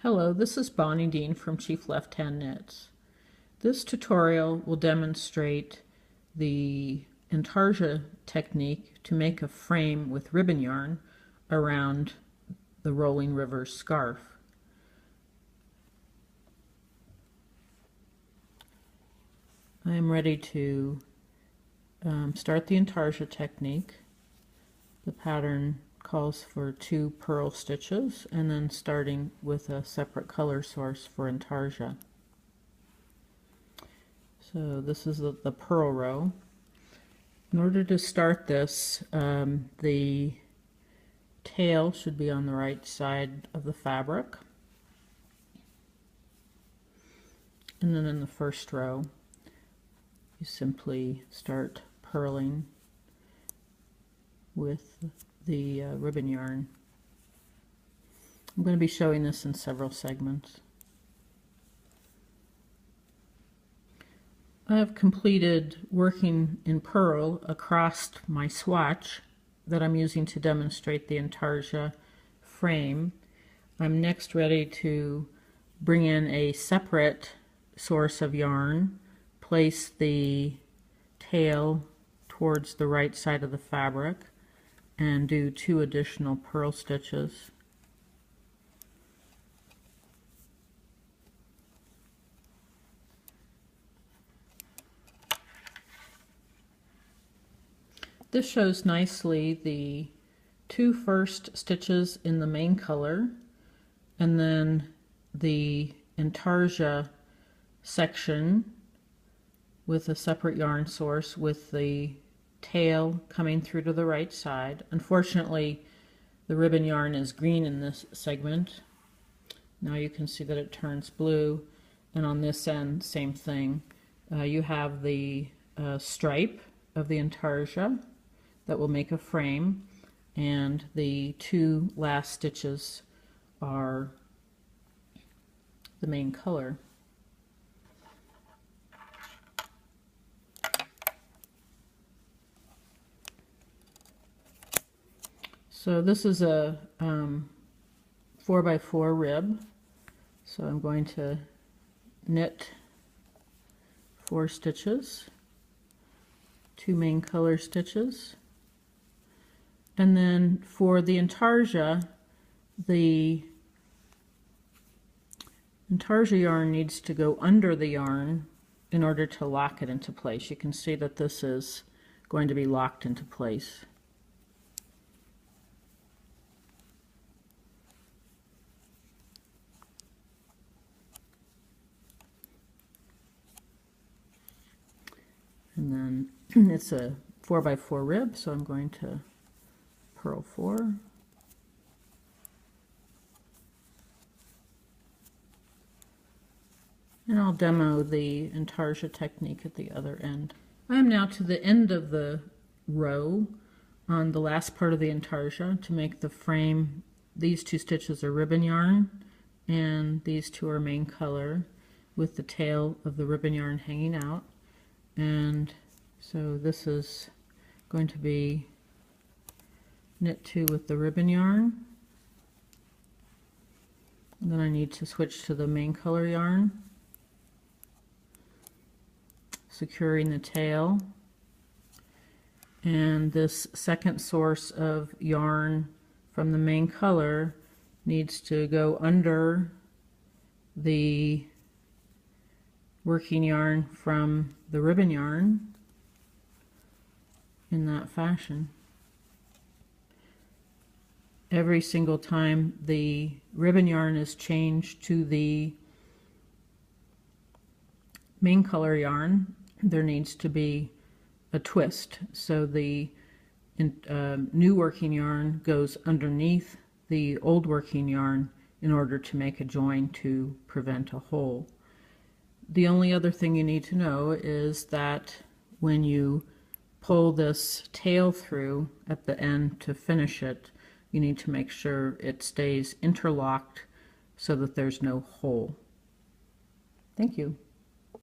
Hello, this is Bonnie Dean from Chief Left Hand Knits. This tutorial will demonstrate the Intarsia technique to make a frame with ribbon yarn around the Rolling River scarf. I am ready to start the Intarsia technique. The pattern calls for 2 purl stitches and then starting with a separate color source for Intarsia. So this is the purl row. In order to start this, the tail should be on the right side of the fabric, and then in the first row you simply start purling with the ribbon yarn. I'm going to be showing this in several segments. I have completed working in purl across my swatch that I'm using to demonstrate the Intarsia frame. I'm next ready to bring in a separate source of yarn, place the tail towards the right side of the fabric, and do 2 additional purl stitches. This shows nicely the 2 first stitches in the main color and then the Intarsia section with a separate yarn source with the tail coming through to the right side. Unfortunately, the ribbon yarn is green in this segment. Now you can see that it turns blue, and on this end, same thing. You have the stripe of the Intarsia that will make a frame, and the 2 last stitches are the main color. So this is a 4x4 rib, so I'm going to knit 4 stitches, 2 main color stitches, and then for the Intarsia yarn needs to go under the yarn in order to lock it into place. You can see that this is going to be locked into place. And then it's a 4x4 rib, so I'm going to purl 4. And I'll demo the Intarsia technique at the other end. I am now to the end of the row on the last part of the Intarsia to make the frame. These 2 stitches are ribbon yarn, and these 2 are main color with the tail of the ribbon yarn hanging out. And so this is going to be knit 2 with the ribbon yarn, and then I need to switch to the main color yarn, securing the tail, and this second source of yarn from the main color needs to go under the working yarn from the ribbon yarn in that fashion. Every single time the ribbon yarn is changed to the main color yarn, there needs to be a twist. So the new working yarn goes underneath the old working yarn in order to make a join to prevent a hole. The only other thing you need to know is that when you pull this tail through at the end to finish it, you need to make sure it stays interlocked so that there's no hole. Thank you.